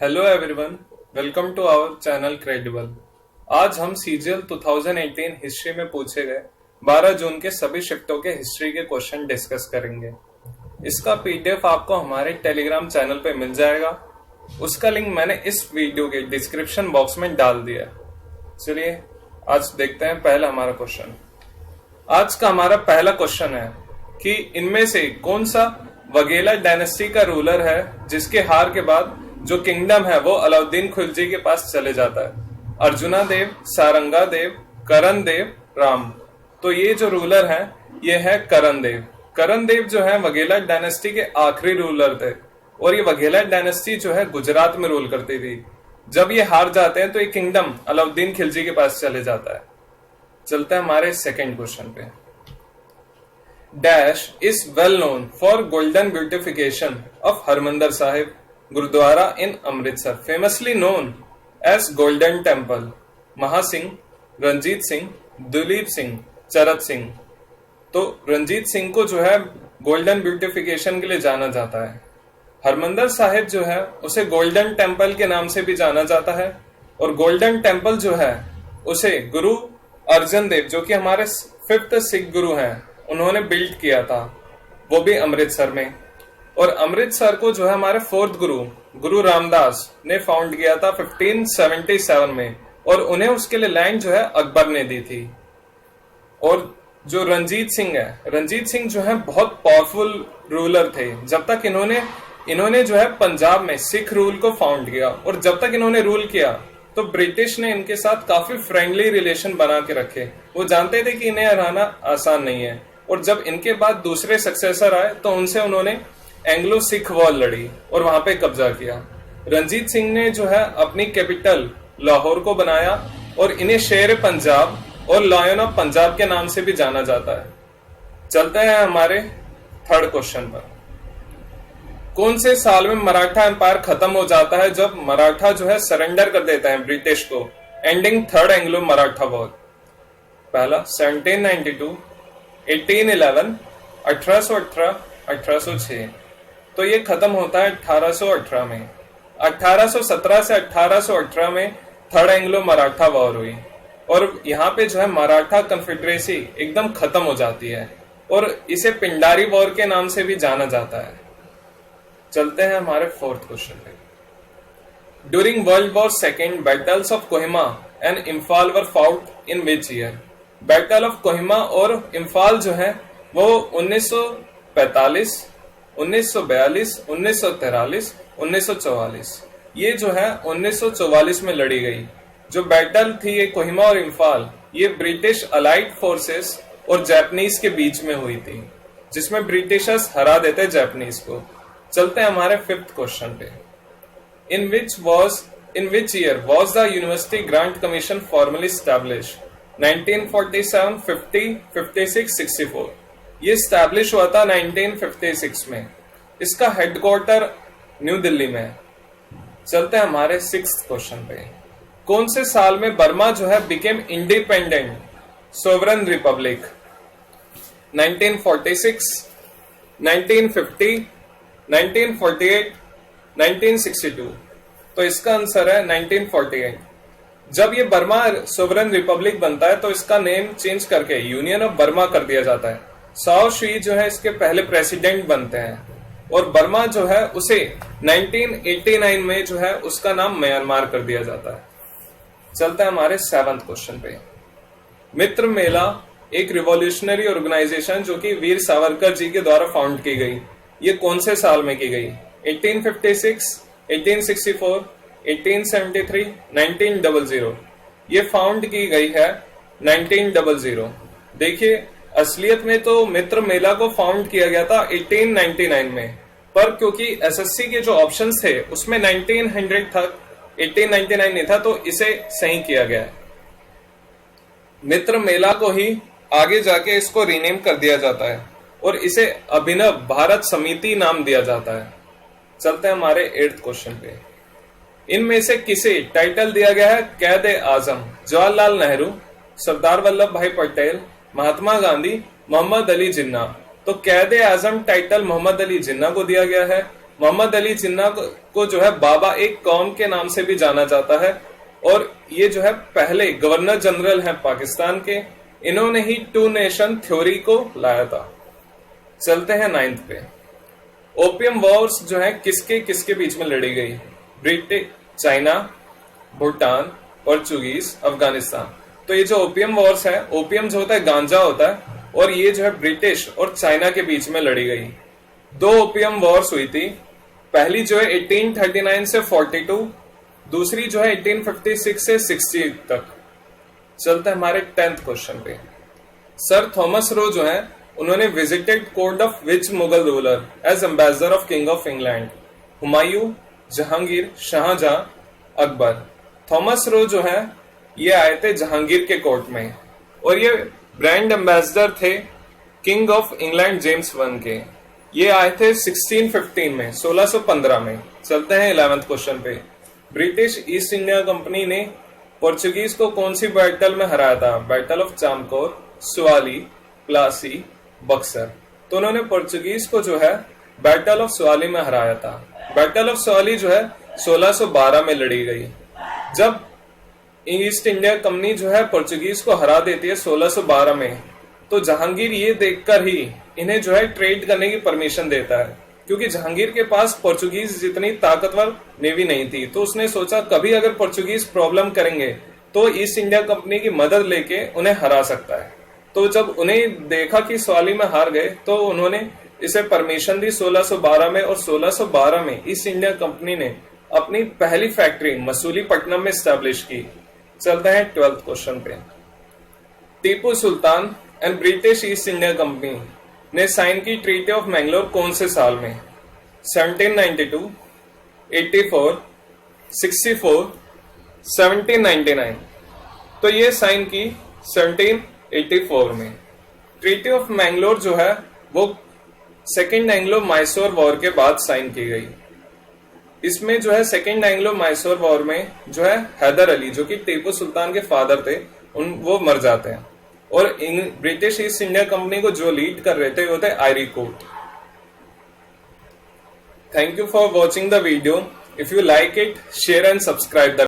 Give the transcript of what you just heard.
Hello everyone, welcome to our channel Credible. आज हम CGL 2018 history में पूछे गए 12 जून के सभी शिफ्टों के हिस्ट्री के क्वेश्चन डिस्कस करेंगे। इसका पीडीएफ आपको हमारे टेलीग्राम चैनल पे मिल जाएगा। उसका लिंक मैंने इस वीडियो के डिस्क्रिप्शन बॉक्स में डाल दिया। चलिए आज देखते हैं पहला हमारा क्वेश्चन। आज का हमारा पहला क्वेश्चन है कि इनमें से कौन सा वघेला डायनेस्टी का रूलर है जिसके हार के बाद जो किंगडम है वो अलाउद्दीन खिलजी के पास चले जाता है। अर्जुना देव, सारंगा देव, करण देव, राम। तो ये जो रूलर है ये है करण देव। करण देव जो है वघेला डायनेस्टी के आखिरी रूलर थे और ये वघेला डायनेस्टी जो है गुजरात में रूल करती थी। जब ये हार जाते हैं तो ये किंगडम अलाउद्दीन खिलजी के पास चले जाता है। चलते हैं हमारे सेकेंड क्वेश्चन पे। Dash is well known for golden beautification of Harmandir Sahib gurdwara in Amritsar, famously known as Golden Temple. Mahasingh, Ranjit Singh, Duleep Singh, Charat Singh. तो रंजीत सिंह को जो है गोल्डन ब्यूटिफिकेशन के लिए जाना जाता है। हरमंदिर साहिब जो है उसे गोल्डन टेम्पल के नाम से भी जाना जाता है और गोल्डन टेम्पल जो है उसे गुरु अर्जन देव जो कि हमारे 5th सिख गुरु हैं उन्होंने बिल्ड किया था, वो भी अमृतसर में। और अमृतसर को जो है हमारे 4th गुरु रामदास ने फाउंड किया था 1577 में और उन्हें उसके लिए लैंड जो है अकबर ने दी थी। और जो रंजीत सिंह है, रंजीत सिंह जो है बहुत पावरफुल रूलर थे जब तक इन्होंने जो है पंजाब में सिख रूल को फाउंड किया। और जब तक इन्होंने रूल किया तो ब्रिटिश ने इनके साथ काफी फ्रेंडली रिलेशन बना के रखे। वो जानते थे कि इन्हें हराना आसान नहीं है। और जब इनके बाद दूसरे सक्सेसर आए तो उनसे उन्होंने एंग्लो सिख वॉर लड़ी और वहां पे कब्जा किया। रंजीत सिंह ने जो है अपनी कैपिटल लाहौर को बनाया और इन्हें शेर पंजाब और लायन ऑफ पंजाब के नाम से भी जाना जाता है। चलते हैं हमारे थर्ड क्वेश्चन पर। कौन से साल में मराठा एम्पायर खत्म हो जाता है जब मराठा जो है सरेंडर कर देता है ब्रिटिश को, ending third Anglo Maratha war? पहला 1792, 1811, 1818, 1806। तो ये खत्म होता है 1818 में। 1817 से 1818 में थर्ड एंग्लो मराठा वॉर हुई और यहाँ पे जो है मराठा कन्फेडरेसी एकदम खत्म हो जाती है और इसे पिंडारी वॉर के नाम से भी जाना जाता है। चलते हैं हमारे फोर्थ क्वेश्चन पे। During world war second battles of Kohima and Imphal were fought in which year? Battle of Kohima और इम्फाल जो है वो 1945, 1942, 1943, 1944। ये जो है 1944 में लड़ी गई जो बैटल थी ये कोहिमा और इम्फाल, ये ब्रिटिश अलाइड फोर्सेस और जापानीज के बीच में हुई थी जिसमें ब्रिटिशर्स हरा देते जापानीज को। चलते हैं हमारे फिफ्थ क्वेश्चन पे। In which year was the university grant commission formally establish? 1947, 50, 56, 64। ये स्टैब्लिश हुआ था 1956 में। इसका हेडक्वार्टर न्यू दिल्ली में है। चलते हैं हमारे सिक्स्थ क्वेश्चन पे। कौन से साल में बर्मा जो है बिकेम इंडिपेंडेंट सोवरेन रिपब्लिक? 1946, 1950, 1948, 1962। तो इसका आंसर है 1948। जब ये बर्मा सोवरेन रिपब्लिक बनता है तो इसका नेम चेंज करके यूनियन ऑफ बर्मा कर दिया जाता है। साओ शुई जो है इसके पहले प्रेसिडेंट बनते हैं और बर्मा जो है उसे 1989 में जो है उसका नाम म्यांमार कर दिया जाता है। चलते हैं हमारे सेवंथ क्वेश्चन पे। मित्र मेला एक रिवॉल्यूशनरी ऑर्गेनाइजेशन जो कि वीर सावरकर जी के द्वारा फाउंड की गई, ये कौन से साल में की गई? 1856, 1864, 1873, 1900। ये फाउंड की गई है 1900। देखिए असलियत में तो मित्र मेला को फाउंड किया गया था 1899 में, पर क्योंकि एसएससी के जो ऑप्शंस थे उसमें 1900 था, 1899 नहीं था, तो इसे सही किया गया। मित्र मेला को ही आगे जाके इसको रीनेम कर दिया जाता है और इसे अभिनव भारत समिति नाम दिया जाता है। चलते हैं हमारे 8th क्वेश्चन पे। इनमें से किसे टाइटल दिया गया है कैद ए आजम? जवाहरलाल नेहरू, सरदार वल्लभ भाई पटेल, महात्मा गांधी, मोहम्मद अली जिन्ना। तो कैद ए आजम टाइटल मोहम्मद अली जिन्ना को दिया गया है। मोहम्मद अली जिन्ना को जो है बाबा एक कौम के नाम से भी जाना जाता है और ये जो है पहले गवर्नर जनरल हैं पाकिस्तान के। इन्होंने ही टू नेशन थ्योरी को लाया था। चलते हैं 9th पे। ओपियम वॉर्स जो है किसके किसके बीच में लड़ी गई? British, China, Bhutan, Portuguese, Afghanistan. तो ये जो ओपियम वॉर्स है, ओपियम जो होता है गांजा होता है, और ये जो है ब्रिटिश और चाइना के बीच में लड़ी गई। 2 ओपियम वॉर्स हुई थी। पहली जो है 1839 से 42, दूसरी जो है 1856 से 60 तक। चलते हैं हमारे 10th क्वेश्चन पे। सर थॉमस रो जो है उन्होंने visited court of which Mughal ruler as ambassador of king of England? Humayun, Jahangir, Shahjahan, Akbar. Thomas Roe जो है ये आए थे जहांगीर के कोर्ट में और ये ब्रांड एम्बेसडर थे king of England James one के। ये आए थे 1615 में, 1615 में। चलते हैं 11th क्वेश्चन पे। ब्रिटिश ईस्ट इंडिया कंपनी ने पोर्चुगीज को कौन सी बैटल में हराया था? Battle of Chamkaur, Swally, Plassey, Buxar. तो उन्होंने पोर्चुगीज को जो है बैटल ऑफ सुवाली में हराया था। बैटल ऑफ सुवाली जो है 1612 में लड़ी गई। जब ईस्ट इंडिया कंपनी जो है पोर्चुगीज को हरा देती है 1612 में, तो जहांगीर ये देखकर ही इन्हें जो है ट्रेड करने की परमिशन देता है, क्योंकि जहांगीर के पास पोर्चुगीज जितनी ताकतवर नेवी नहीं थी। तो उसने सोचा कभी अगर पोर्चुगीज प्रॉब्लम करेंगे तो ईस्ट इंडिया कंपनी की मदद लेके उन्हें हरा सकता है। तो जब उन्हें देखा कि सुवाली में हार गए तो उन्होंने इसे परमिशन दी 1612 में, और 1612 में ईस्ट इंडिया कंपनी ने अपनी पहली फैक्ट्री मसूलीपट्टनम में स्टैब्लिश की। चलते हैं 12th क्वेश्चन पे। Tipu Sultan and British East India company ने साइन की ट्रीटी ऑफ मैंगलोर कौन से साल में? 1792, 84, 64, 1799। तो ये साइन की 1784 में। ट्रीटी ऑफ मैंगलोर जो है वो सेकेंड एंग्लो मैसूर वॉर के बाद साइन की गई। इसमें जो है सेकेंड एंग्लो मैसूर वॉर में जो है हैदर अली जो कि टीपू सुल्तान के फादर थे वो मर जाते हैं, और ब्रिटिश ईस्ट इंडिया कंपनी को जो लीड कर रहे थे वो थे Eyre Coote. Thank you for watching the video. If you like it, share and subscribe the